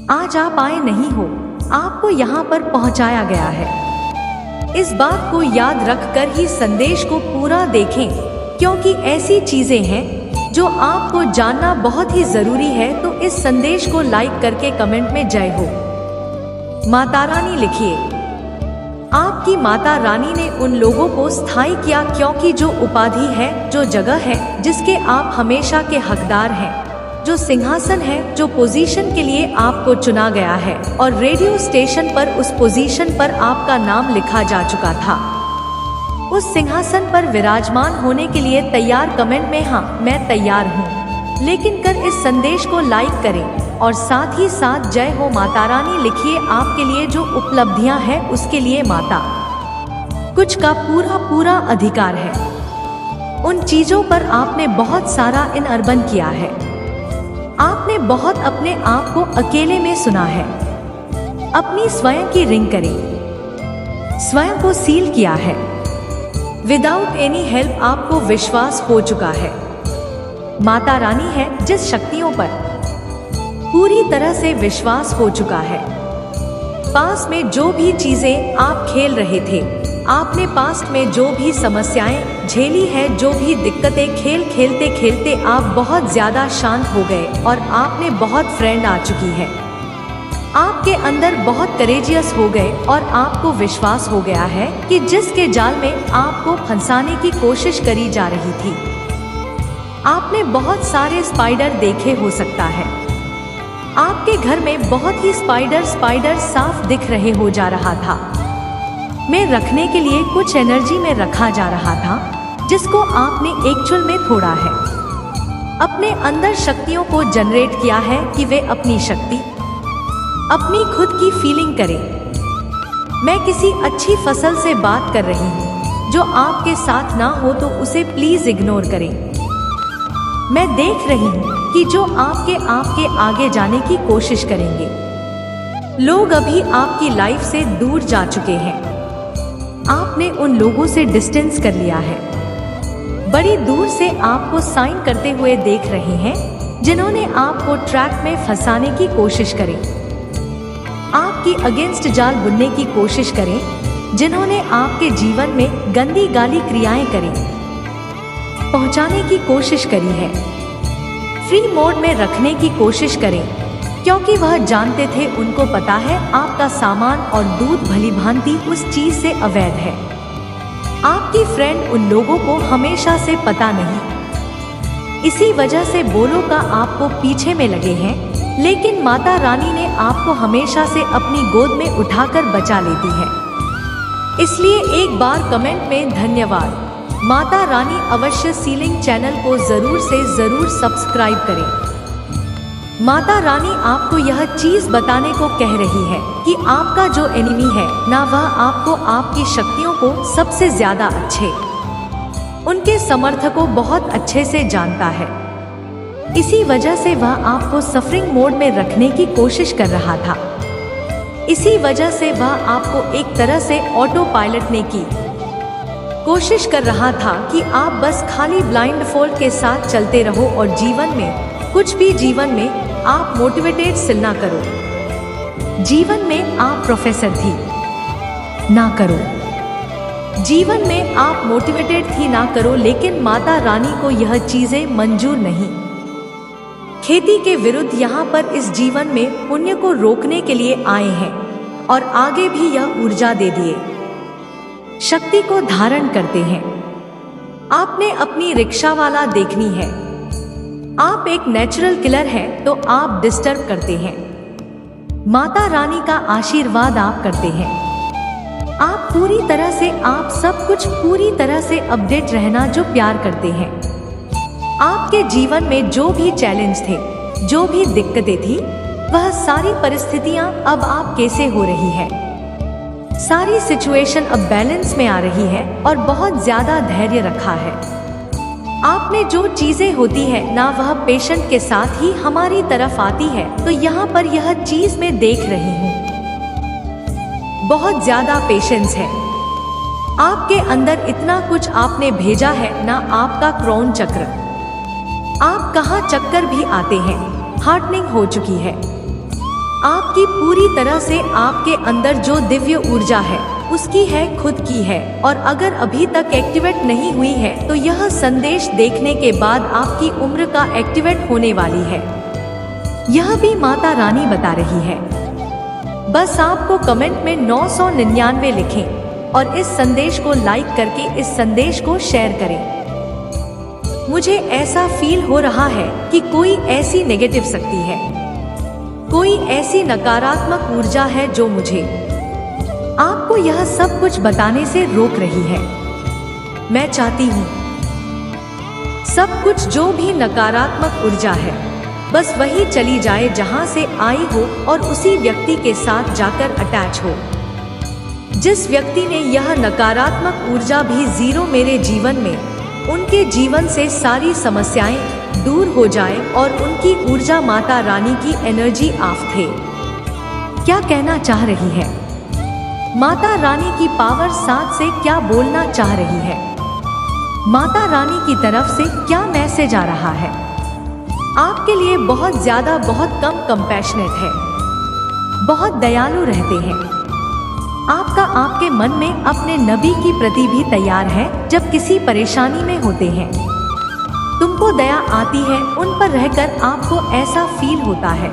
आज आप आए नहीं हो, आपको यहाँ पर पहुँचाया गया है। इस बात को याद रखकर ही संदेश को पूरा देखें, क्योंकि ऐसी चीजें हैं जो आपको जानना बहुत ही जरूरी है। तो इस संदेश को लाइक करके कमेंट में जय हो माता रानी लिखिए। आपकी माता रानी ने उन लोगों को स्थायी किया, क्योंकि जो उपाधि है, जो जगह है जिसके आप हमेशा के हकदार हैं, जो सिंहासन है, जो पोजीशन के लिए आपको चुना गया है और रेडियो स्टेशन पर उस पोजीशन पर आपका नाम लिखा जा चुका था, उस सिंहासन पर विराजमान होने के लिए तैयार? कमेंट में हाँ मैं तैयार हूँ लेकिन कर इस संदेश को लाइक करें और साथ ही साथ जय हो माता रानी लिखिए। आपके लिए जो उपलब्धियां हैं उसके लिए माता कुछ का पूरा अधिकार है। उन चीजों पर आपने बहुत सारा अर्पण किया है, आपने बहुत अपने आप को अकेले में सुना है, अपनी स्वयं की रिंग करें, स्वयं को सील किया है। विदाउट एनी हेल्प आपको विश्वास हो चुका है। माता रानी है जिस शक्तियों पर पूरी तरह से विश्वास हो चुका है। पास में जो भी चीजें आप खेल रहे थे, आपने पास्ट में जो भी समस्याएं झेली है, जो भी दिक्कतें, खेल खेलते खेलते आप बहुत ज्यादा शांत हो गए और आपने बहुत फ्रेंड आ चुकी है। आपके अंदर बहुत करेजियस हो गए और आपको विश्वास हो गया है कि जिसके जाल में आपको फंसाने की कोशिश करी जा रही थी, आपने बहुत सारे स्पाइडर देखे हो सकता है। आपके घर में बहुत ही स्पाइडर साफ दिख रहे हो जा रहा था, में रखने के लिए कुछ एनर्जी में रखा जा रहा था, जिसको आपने एक्चुअल में थोड़ा है, अपने अंदर शक्तियों को जनरेट किया है कि वे अपनी शक्ति, अपनी खुद की फीलिंग करें। मैं किसी अच्छी फसल से बात कर रही हूँ, जो आपके साथ ना हो तो उसे प्लीज इग्नोर करें। मैं देख रही हूँ कि जो आपके आगे जाने की कोशिश करेंगे, लोग अभी आपकी लाइफ से दूर जा चुके हैं। आपने उन लोगों से डिस्टेंस कर लिया है, बड़ी दूर से आपको साइन करते हुए देख रहे हैं, जिन्होंने आपको ट्रैक में फंसाने की कोशिश करी, आपकी अगेंस्ट जाल बुनने की कोशिश करें, जिन्होंने आपके जीवन में गंदी गाली क्रियाएं करी, पहुंचाने की कोशिश करी है, फ्री मोड में रखने की कोशिश करें, क्योंकि वह जानते थे, उनको पता है आपका सामान और दूध भली भांति उस चीज से अवैध है। आपकी फ्रेंड उन लोगों को हमेशा से पता नहीं, इसी वजह से बोलो का आपको पीछे में लगे हैं, लेकिन माता रानी ने आपको हमेशा से अपनी गोद में उठाकर बचा लेती है। इसलिए एक बार कमेंट में धन्यवाद माता रानी अवश्य सीलिंग चैनल को जरूर से जरूर सब्सक्राइब करें। माता रानी आपको यह चीज बताने को कह रही है कि आपका जो एनिमी है ना, वह आपको, आपकी शक्तियों को सबसे ज्यादा अच्छे, उनके समर्थकों बहुत अच्छे से जानता है। इसी वजह से वह आपको सफरिंग मोड में रखने की कोशिश कर रहा था। इसी वजह से वह आपको एक तरह से ऑटो पायलटने की कोशिश कर रहा था कि आप बस खाली ब्लाइंड फोल्ड के साथ चलते रहो और जीवन में कुछ भी, जीवन में आप मोटिवेटेड सिल ना करो, जीवन में आप प्रोफेसर थी ना करो, जीवन में आप मोटिवेटेड थी ना करो। लेकिन माता रानी को यह चीजें मंजूर नहीं। खेती के विरुद्ध यहाँ पर इस जीवन में पुण्य को रोकने के लिए आए हैं और आगे भी यह ऊर्जा दे दिए, शक्ति को धारण करते हैं। आपने अपनी रिक्शा वाला देखनी है। आप एक नेचुरल किलर हैं तो आप डिस्टर्ब करते हैं। माता रानी का आशीर्वाद आप करते हैं। आप पूरी तरह से, आप सब कुछ पूरी तरह से अपडेट रहना जो प्यार करते हैं। आपके जीवन में जो भी चैलेंज थे, जो भी दिक्कतें थी, वह सारी परिस्थितियां अब आप कैसे हो रही है, सारी सिचुएशन अब बैलेंस में आ रही है और बहुत ज्यादा धैर्य रखा है। आपने जो चीजें होती है ना, वह पेशेंट के साथ ही हमारी तरफ आती है। तो यहाँ पर यह चीज मैं देख रही हूँ, बहुत ज्यादा पेशेंस है आपके अंदर। इतना कुछ आपने भेजा है ना, आपका क्राउन चक्र, आप कहाँ चक्कर भी आते हैं, हार्टनिंग हो चुकी है। आपकी पूरी तरह से आपके अंदर जो दिव्य ऊर्जा है उसकी है, खुद की है, और अगर अभी तक एक्टिवेट नहीं हुई है तो यह संदेश देखने के बाद आपकी उम्र का एक्टिवेट होने वाली है। यह भी माता रानी बता रही है। बस आपको कमेंट में 999 लिखें और इस संदेश को लाइक करके इस संदेश को शेयर करें। मुझे ऐसा फील हो रहा है कि कोई ऐसी नेगेटिव शक्ति है, कोई ऐसी नकारात्मक ऊर्जा है जो मुझे आपको यह सब कुछ बताने से रोक रही है। मैं चाहती हूँ सब कुछ जो भी नकारात्मक ऊर्जा है बस वही चली जाए जहाँ से आई हो और उसी व्यक्ति के साथ जाकर अटैच हो। जिस व्यक्ति ने यह नकारात्मक ऊर्जा भी जीरो मेरे जीवन में, उनके जीवन से सारी समस्याएं दूर हो जाए और उनकी ऊर्जा माता रानी की एनर्जी ऑफ थे। क्या कहना चाह रही है माता रानी की पावर 7 से, क्या बोलना चाह रही है माता रानी की तरफ से, क्या मैसेज आ रहा है आपके लिए? बहुत ज्यादा, बहुत कम कंपैशनेट है, बहुत दयालु रहते हैं। आपका आपके मन में अपने नबी की प्रति भी तैयार है। जब किसी परेशानी में होते हैं तुमको दया आती है, उन पर रहकर आपको ऐसा फील होता है।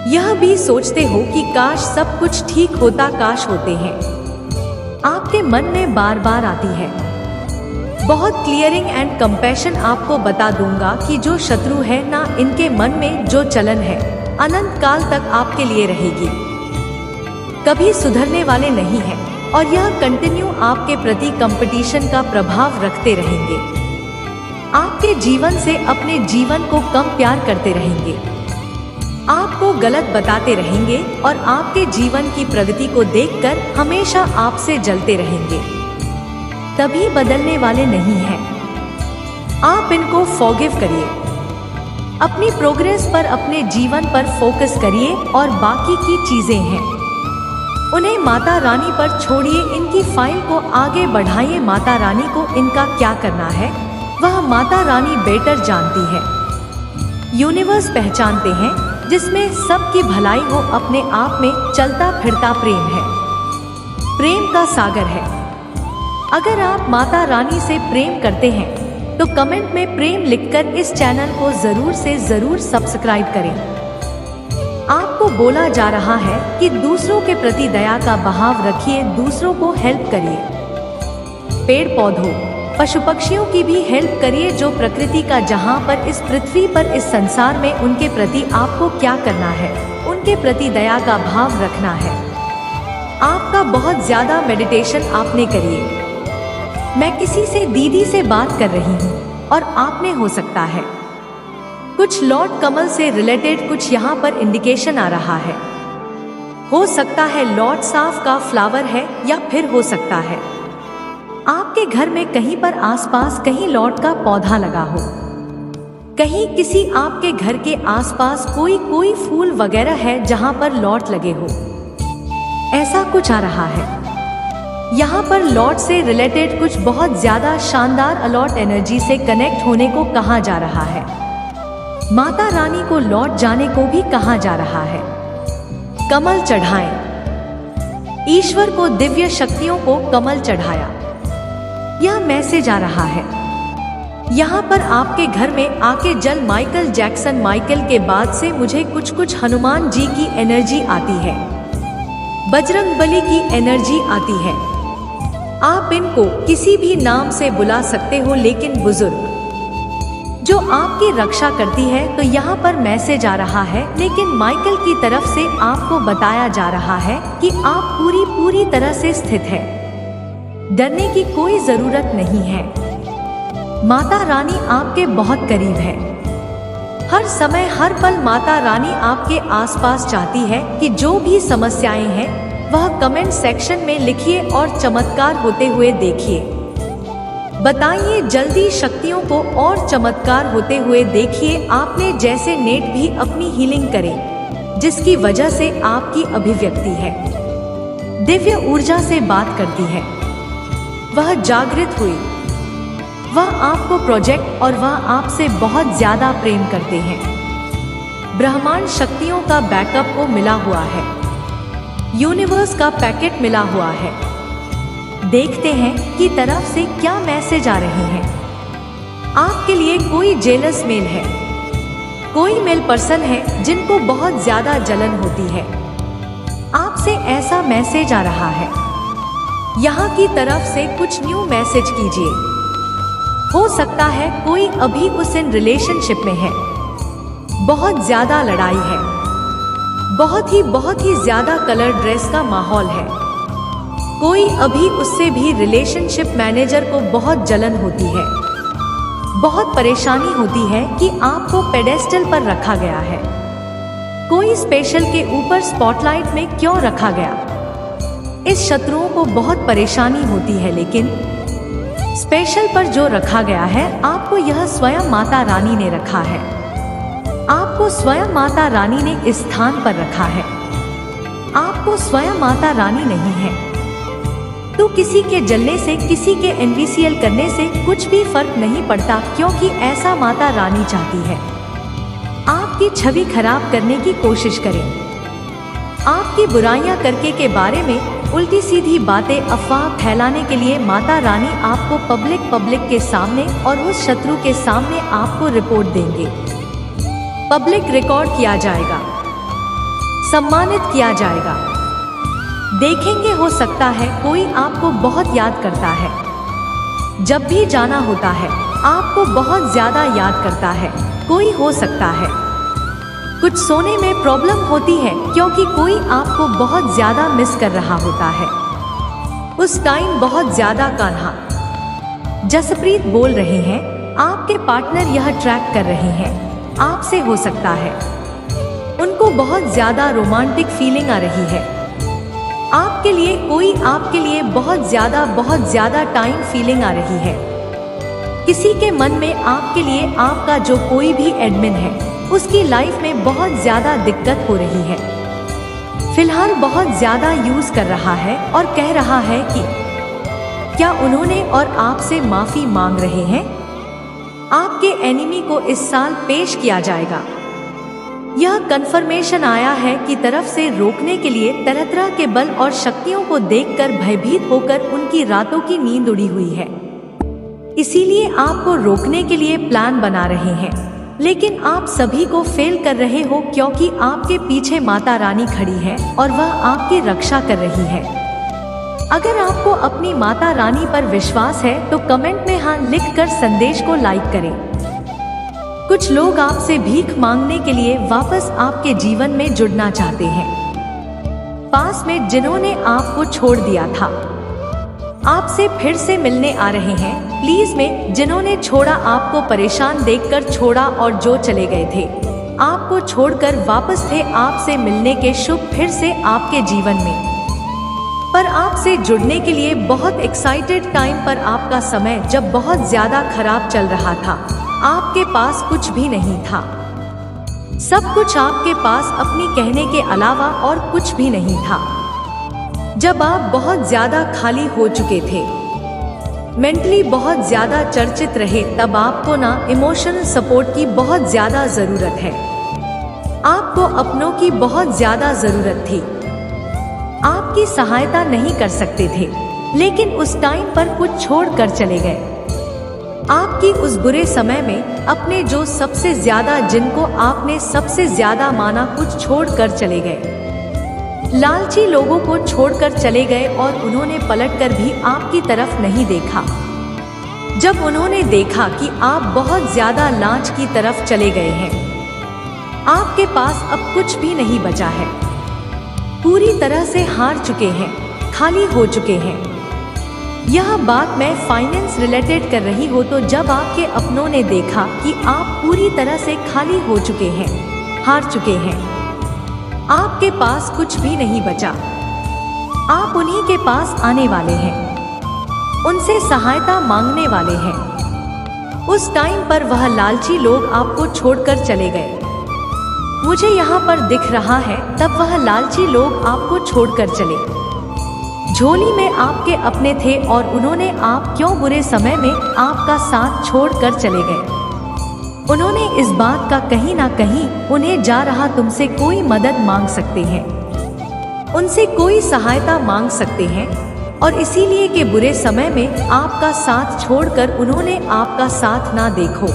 यह भी सोचते हो कि काश सब कुछ ठीक होता, काश होते हैं। आपके मन में बार बार आती है। बहुत क्लियरिंग एंड कंपैशन आपको बता दूंगा कि जो शत्रु है ना, इनके मन में जो चलन है अनंत काल तक आपके लिए रहेगी, कभी सुधरने वाले नहीं है, और यह कंटिन्यू आपके प्रति कंपटीशन का प्रभाव रखते रहेंगे। आपके जीवन से अपने जीवन को कम प्यार करते रहेंगे, आपको गलत बताते रहेंगे और आपके जीवन की प्रगति को देखकर हमेशा आपसे जलते रहेंगे, तभी बदलने वाले नहीं हैं। आप इनको फॉरगिव करिए, अपनी प्रोग्रेस पर, अपने जीवन पर फोकस करिए और बाकी की चीजें हैं उन्हें माता रानी पर छोड़िए। इनकी फाइल को आगे बढ़ाइए। माता रानी को इनका क्या करना है वह माता रानी बेटर जानती है। यूनिवर्स पहचानते हैं जिसमें सबकी भलाई हो, अपने आप में चलता फिरता प्रेम है, प्रेम का सागर है। अगर आप माता रानी से प्रेम करते हैं तो कमेंट में प्रेम लिखकर इस चैनल को जरूर से जरूर सब्सक्राइब करें। आपको बोला जा रहा है कि दूसरों के प्रति दया का बहाव रखिए, दूसरों को हेल्प करिए। पेड़ पौधों, पशु पक्षियों की भी हेल्प करिए, जो प्रकृति का, जहाँ पर इस पृथ्वी पर, इस संसार में उनके प्रति आपको क्या करना है, उनके प्रति दया का भाव रखना है। आपका बहुत ज्यादा मेडिटेशन आपने करिए। मैं किसी से, दीदी से बात कर रही हूँ और आपने हो सकता है कुछ लॉर्ड कमल से रिलेटेड कुछ यहाँ पर इंडिकेशन आ रहा है। हो सकता है लॉर्ड साफ का फ्लावर है, या फिर हो सकता है आपके घर में कहीं पर आसपास कहीं लॉर्ड का पौधा लगा हो, कहीं किसी आपके घर के आसपास कोई फूल वगैरह है जहाँ पर लॉर्ड लगे हो, ऐसा कुछ आ रहा है। यहाँ पर लॉर्ड से रिलेटेड कुछ बहुत ज्यादा शानदार अलॉट एनर्जी से कनेक्ट होने को कहा जा रहा है। माता रानी को लौट जाने को भी कहा जा रहा है। कमल चढ़ाएं। ईश्वर को, दिव्य शक्तियों को कमल चढ़ाया, यह मैसेज आ रहा है। यहाँ पर आपके घर में आके जल माइकल जैक्सन, माइकल के बाद से मुझे कुछ हनुमान जी की एनर्जी आती है, बजरंगबली की एनर्जी आती है। आप इनको किसी भी नाम से बुला सकते हो, लेकिन बुजुर्ग जो आपकी रक्षा करती है, तो यहाँ पर मैसेज आ रहा है। लेकिन माइकल की तरफ से आपको बताया जा रहा है कि आप पूरी तरह से स्थित है, डरने की कोई जरूरत नहीं है। माता रानी आपके बहुत करीब है। हर समय हर पल माता रानी आपके आसपास चाहती है कि जो भी समस्याएं हैं वह कमेंट सेक्शन में लिखिए और चमत्कार होते हुए देखिए। बताइए जल्दी शक्तियों को और चमत्कार होते हुए देखिए। आपने जैसे नेट भी अपनी हीलिंग करे, जिसकी वजह से आपकी अभिव्यक्ति है, दिव्य ऊर्जा से बात करती है, वह जागृत हुई, वह आपको प्रोजेक्ट और वह आपसे बहुत ज्यादा प्रेम करते हैं। ब्रह्मांड शक्तियों का बैकअप को मिला हुआ है, यूनिवर्स का पैकेट मिला हुआ है। देखते हैं कि तरफ से क्या मैसेज आ रहे हैं। आपके लिए कोई जेलस मेल है, कोई मेल पर्सन है जिनको बहुत ज्यादा जलन होती है। आपसे ऐसा मैसेज आ रहा है, यहाँ की तरफ से कुछ न्यू मैसेज कीजिए। हो सकता है कोई अभी उस इन रिलेशनशिप में है, बहुत ज्यादा लड़ाई है, बहुत ही ज्यादा कलर ड्रेस का माहौल है। कोई अभी उससे भी रिलेशनशिप मैनेजर को बहुत जलन होती है, बहुत परेशानी होती है कि आपको पेडेस्टल पर रखा गया है। कोई स्पेशल के ऊपर स्पॉटलाइट में क्यों रखा गया। इस शत्रुओं को बहुत परेशानी होती है, लेकिन स्पेशल पर जो रखा गया है, आपको यह स्वयं माता रानी ने रखा है। आपको स्वयं माता रानी ने इस स्थान पर रखा है। आपको स्वयं माता रानी नहीं है तो किसी के जलने से, किसी के एनवीसीएल करने से कुछ भी फर्क नहीं पड़ता, क्योंकि ऐसा माता रानी चाहती है। आपकी छवि खराब करने की कोशिश करें, आपकी बुराइयां करके के बारे में उल्टी सीधी बातें, अफवाह फैलाने के लिए माता रानी आपको पब्लिक के सामने और उस शत्रु के सामने आपको रिपोर्ट देंगे। पब्लिक रिकॉर्ड किया जाएगा, सम्मानित किया जाएगा। देखेंगे, हो सकता है कोई आपको बहुत याद करता है। जब भी जाना होता है आपको बहुत ज्यादा याद करता है। कोई हो सकता है कुछ सोने में प्रॉब्लम होती है, क्योंकि कोई आपको बहुत ज्यादा मिस कर रहा होता है। उस टाइम बहुत ज्यादा कान्हा जसप्रीत बोल रहे हैं। आपके पार्टनर यह ट्रैक कर रहे हैं, आपसे हो सकता है उनको बहुत ज्यादा रोमांटिक फीलिंग आ रही है। आपके लिए कोई आपके लिए बहुत ज्यादा टाइम फीलिंग आ रही है। किसी के मन में आपके लिए आपका जो कोई भी एडमिन है उसकी लाइफ में बहुत ज्यादा दिक्कत हो रही है। फिलहाल बहुत ज्यादा यूज कर रहा है और कह रहा है कि क्या उन्होंने और आपसे माफी मांग रहे हैं। आपके एनिमी को इस साल पेश किया जाएगा। यह कंफर्मेशन आया है कि तरफ से रोकने के लिए तरह के बल और शक्तियों को देखकर भयभीत होकर उनकी रातों की नींद उड़ी हुई है। इसीलिए आपको रोकने के लिए प्लान बना रहे हैं, लेकिन आप सभी को फेल कर रहे हो, क्योंकि आपके पीछे माता रानी खड़ी है और वह आपकी रक्षा कर रही है। अगर आपको अपनी माता रानी पर विश्वास है तो कमेंट में हाँ लिखकर संदेश को लाइक करें। कुछ लोग आपसे भीख मांगने के लिए वापस आपके जीवन में जुड़ना चाहते हैं। पास में जिन्होंने आपको छोड़ दिया था आपसे फिर से मिलने आ रहे हैं। प्लीज में जिन्होंने छोड़ा, आपको परेशान देखकर छोड़ा और जो चले गए थे, आपको छोड़कर वापस थे आपसे मिलने के शुभ फिर से आपके जीवन में, पर आपसे जुड़ने के लिए बहुत एक्साइटेड टाइम पर आपका समय जब बहुत ज्यादा खराब चल रहा था, आपके पास कुछ भी नहीं था। सब कुछ आपके पास अपनी कहने के अलावा और कुछ भी नहीं था। जब आप बहुत ज्यादा खाली हो चुके थे, मेंटली बहुत ज्यादा चर्चित रहे, तब आपको ना इमोशनल सपोर्ट की बहुत ज्यादा जरूरत है। आपको अपनों की बहुत ज्यादा जरूरत थी। आपकी सहायता नहीं कर सकते थे, लेकिन उस टाइम पर कुछ छोड़ कर चले गए। आपकी उस बुरे समय में अपने जो सबसे ज्यादा, जिनको आपने सबसे ज्यादा माना, कुछ छोड़ कर चले गए। लालची लोगों को छोड़कर चले गए और उन्होंने पलटकर भी आपकी तरफ नहीं देखा। जब उन्होंने देखा कि आप बहुत ज्यादा लांच की तरफ चले गए हैं, आपके पास अब कुछ भी नहीं बचा है। पूरी तरह से हार चुके हैं, खाली हो चुके हैं। यह बात मैं फाइनेंस रिलेटेड कर रही हूँ। तो जब आपके अपनों ने देखा कि आप पूरी तरह से खाली हो चुके हैं, हार चुके हैं, आपके पास कुछ भी नहीं बचा, आप उन्हीं के पास आने वाले हैं, उनसे सहायता मांगने वाले हैं। उस टाइम पर वह लालची लोग आपको छोड़कर चले गए। मुझे यहाँ पर दिख रहा है, तब वह लालची लोग आपको छोड़कर चले। झोली में आपके अपने थे और उन्होंने आप क्यों बुरे समय में आपका साथ छोड़कर चले गए। उन्होंने इस बात का कहीं ना कहीं उन्हें जा रहा तुमसे कोई मदद मांग सकते हैं, उनसे कोई सहायता मांग सकते हैं, और इसीलिए के बुरे समय में आपका साथ छोड़कर उन्होंने आपका साथ ना देखो,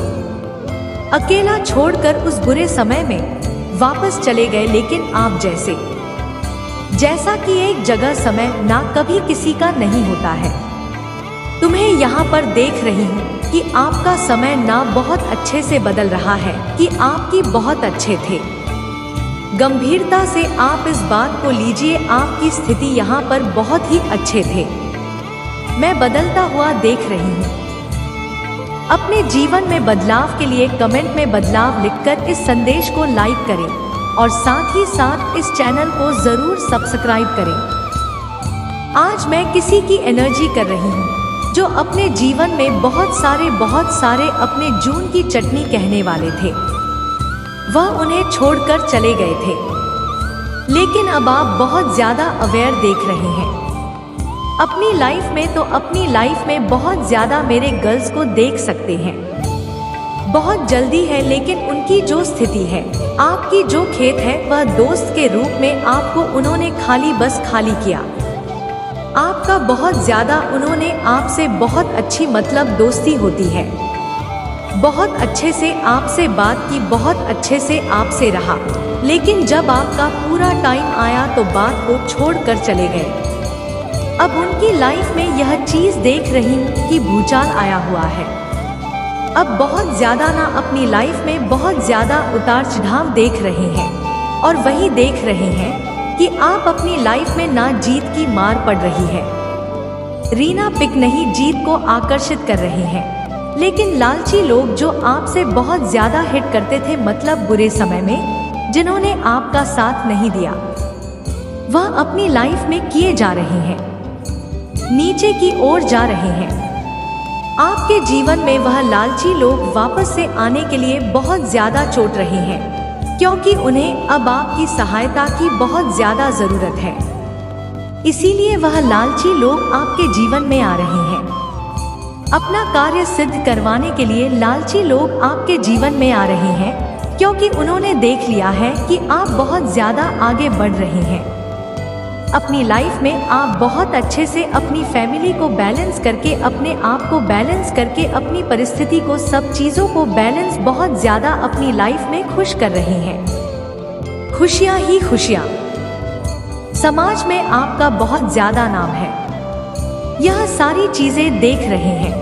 अकेला छोड़कर उस बुरे समय में वापस चले गए। लेकिन आप जैसा कि एक जगह समय ना कभी किसी का नहीं होता है। तुम्हें यहाँ पर देख रही हूँ कि आपका समय ना बहुत अच्छे से बदल रहा है कि आपकी बहुत अच्छे थे। गंभीरता से आप इस बात को लीजिए, आपकी स्थिति यहाँ पर बहुत ही अच्छे थे। मैं बदलता हुआ देख रही हूँ। अपने जीवन में बदलाव के लिए कमेंट में बदलाव लिखकर इस संदेश को लाइक करें और साथ ही साथ इस चैनल को जरूर सब्सक्राइब करें। आज मैं किसी की एनर्जी कर रही हूँ जो अपने जीवन में बहुत सारे अपने जून की चटनी कहने वाले थे। वह उन्हें छोड़कर चले गए थे, लेकिन अब आप बहुत ज्यादा अवेयर देख रहे हैं अपनी लाइफ में। तो अपनी लाइफ में बहुत ज्यादा मेरे गर्ल्स को देख सकते हैं। बहुत जल्दी है, लेकिन उनकी जो स्थिति है, आपकी जो खेत है, वह दोस्त के रूप में आपको उन्होंने खाली किया। आपका बहुत ज्यादा उन्होंने आपसे बहुत अच्छी मतलब दोस्ती होती है, बहुत अच्छे से आपसे बात की, बहुत अच्छे से आपसे रहा, लेकिन जब आपका पूरा टाइम आया तो बात को छोड़कर चले गए। अब उनकी लाइफ में यह चीज देख रही हूँ कि भूचाल आया हुआ है। अब बहुत ज्यादा ना अपनी लाइफ में बहुत ज्यादा उतार चढ़ाव देख रहे हैं, और वही देख रहे हैं कि आप अपनी लाइफ में ना जीत की मार पड़ रही है। रीना पिक नहीं जीत को आकर्षित कर रहे हैं, लेकिन लालची लोग जो आपसे बहुत ज्यादा हिट करते थे, मतलब बुरे समय में जिन्होंने आपका साथ नहीं दिया, वह अपनी लाइफ में किए जा रहे हैं, नीचे की ओर जा रहे हैं। आपके जीवन में वह लालची लोग वापस से आने के लिए बहुत ज्यादा चोट रहे हैं, क्योंकि उन्हें अब आपकी सहायता की बहुत ज्यादा जरूरत है। इसीलिए वह लालची लोग आपके जीवन में आ रहे हैं। अपना कार्य सिद्ध करवाने के लिए लालची लोग आपके जीवन में आ रहे हैं, क्योंकि उन्होंने देख लिया है कि आप बहुत ज्यादा आगे बढ़ रहे हैं। अपनी लाइफ में आप बहुत अच्छे से अपनी फैमिली को बैलेंस करके, अपने आप को बैलेंस करके, अपनी परिस्थिति को, सब चीज़ों को बैलेंस बहुत ज़्यादा अपनी लाइफ में खुश कर रहे हैं। खुशियाँ ही खुशियाँ। समाज में आपका बहुत ज़्यादा नाम है। यह सारी चीज़ें देख रहे हैं,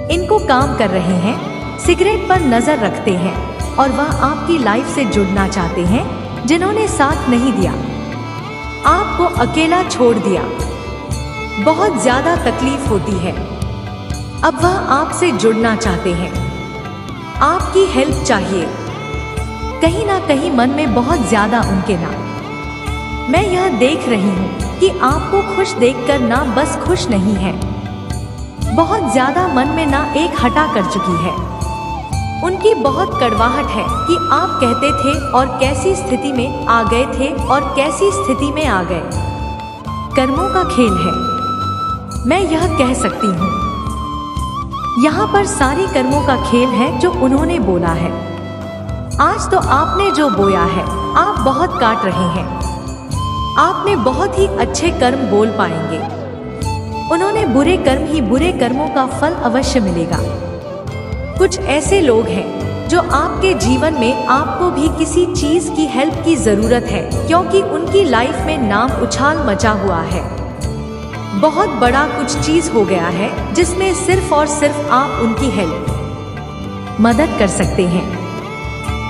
इनको काम कर रहे हैं, सिगरेट पर नज़र रखते हैं, और वह आपकी लाइफ से जुड़ना चाहते हैं जिन्होंने साथ नहीं दिया, आपको अकेला छोड़ दिया। बहुत ज्यादा तकलीफ होती है। अब वह आपसे जुड़ना चाहते हैं, आपकी हेल्प चाहिए। कहीं ना कहीं मन में बहुत ज्यादा उनके ना। मैं यह देख रही हूँ कि आपको खुश देखकर ना बस खुश नहीं है, बहुत ज्यादा मन में ना एक हटा कर चुकी है। उनकी बहुत कड़वाहट है कि आप कहते थे और कैसी स्थिति में आ गए थे और कैसी स्थिति में आ गए। कर्मों का खेल है, मैं यह कह सकती हूँ। यहाँ पर सारी कर्मों का खेल है जो उन्होंने बोला है। आज तो आपने जो बोया है, आप बहुत काट रहे हैं। आपने बहुत ही अच्छे कर्म बोल पाएंगे। उन्होंने बुरे कर्म ही, बुरे कर्मों का फल अवश्य मिलेगा। कुछ ऐसे लोग हैं जो आपके जीवन में आपको भी किसी चीज की हेल्प की जरूरत है, क्योंकि उनकी लाइफ में नाम उछाल मचा हुआ है। बहुत बड़ा कुछ चीज हो गया है जिसमें सिर्फ और सिर्फ आप उनकी हेल्प, मदद कर सकते हैं।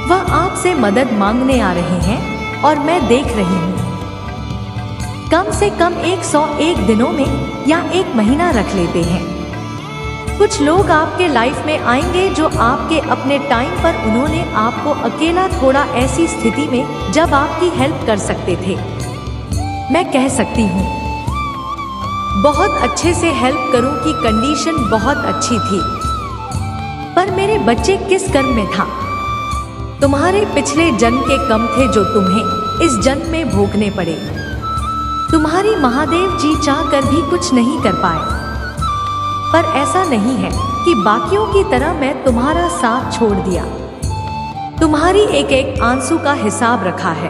वह आपसे मदद मांगने आ रहे हैं और मैं देख रही हूँ। कम से कम 101 दिनों में या 1 महीना रख लेते हैं। कुछ लोग आपके लाइफ में आएंगे जो आपके अपने टाइम पर, उन्होंने आपको अकेला थोड़ा ऐसी स्थिति में जब आपकी हेल्प कर सकते थे। मैं कह सकती हूँ बहुत अच्छे से हेल्प करूं की कंडीशन बहुत अच्छी थी, पर मेरे बच्चे किस कर्म में था? तुम्हारे पिछले जन्म के कम थे जो तुम्हें इस जन्म में भोगने पड़े। तुम्हारी महादेव जी चाह कर भी कुछ नहीं कर पाए, पर ऐसा नहीं है कि बाकियों की तरह मैं तुम्हारा साथ छोड़ दिया। तुम्हारी एक एक आंसू का हिसाब रखा है।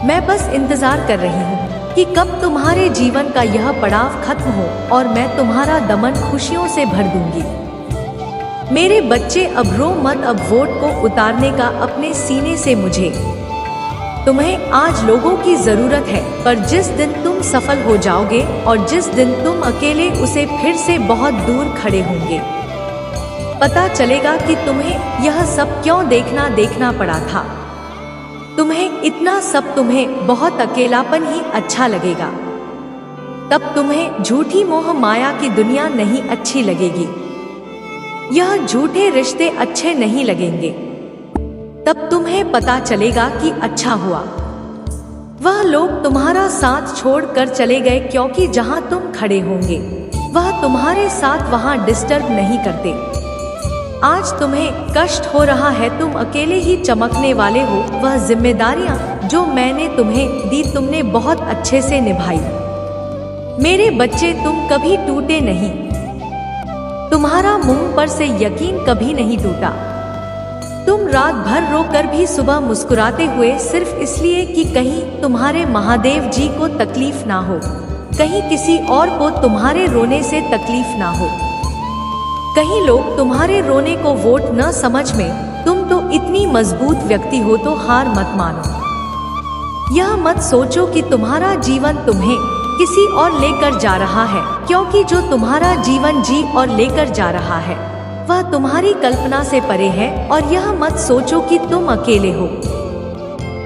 मैं बस इंतजार कर रही हूँ कि कब तुम्हारे जीवन का यह पड़ाव खत्म हो और मैं तुम्हारा दमन खुशियों से भर दूंगी। मेरे बच्चे, अब रो मत। अब वोट को उतारने का अपने सीने से मुझे तुम्हें आज लोगों की जरूरत है, पर जिस दिन तुम सफल हो जाओगे और जिस दिन तुम अकेले उसे फिर से बहुत दूर खड़े होंगे, पता चलेगा कि तुम्हें यह सब क्यों देखना पड़ा था। तुम्हें इतना सब, तुम्हें बहुत अकेलापन ही अच्छा लगेगा। तब तुम्हें झूठी मोह माया की दुनिया नहीं अच्छी लगेगी। यह झूठे रिश्ते अच्छे नहीं लगेंगे। तब तुम्हें पता चलेगा कि अच्छा हुआ वह लोग तुम्हारा साथ छोड़कर चले गए, क्योंकि जहां तुम खड़े होंगे वह तुम्हारे साथ वहां डिस्टर्ब नहीं करते। आज तुम्हें कष्ट हो रहा है, तुम अकेले ही चमकने वाले हो। वह जिम्मेदारियां जो मैंने तुम्हें दी तुमने बहुत अच्छे से निभाई। मेरे बच्चे, तुम कभी टूटे नहीं। तुम्हारा मुंह पर से यकीन कभी नहीं टूटा। तुम रात भर रोकर भी सुबह मुस्कुराते हुए, सिर्फ इसलिए कि कहीं तुम्हारे महादेव जी को तकलीफ ना हो, कहीं किसी और को तुम्हारे रोने से तकलीफ ना हो, कहीं लोग तुम्हारे रोने को वोट न समझ में। तुम तो इतनी मजबूत व्यक्ति हो, तो हार मत मानो। यह मत सोचो कि तुम्हारा जीवन तुम्हें किसी और लेकर जा रहा है, क्योंकि जो तुम्हारा जीवन जी और लेकर जा रहा है वह तुम्हारी कल्पना से परे है। और यह मत सोचो कि तुम अकेले हो।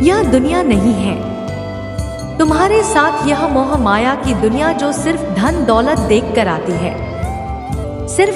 यह दुनिया नहीं है तुम्हारे साथ, यह मोह माया की दुनिया जो सिर्फ धन दौलत देख कर आती है, सिर्फ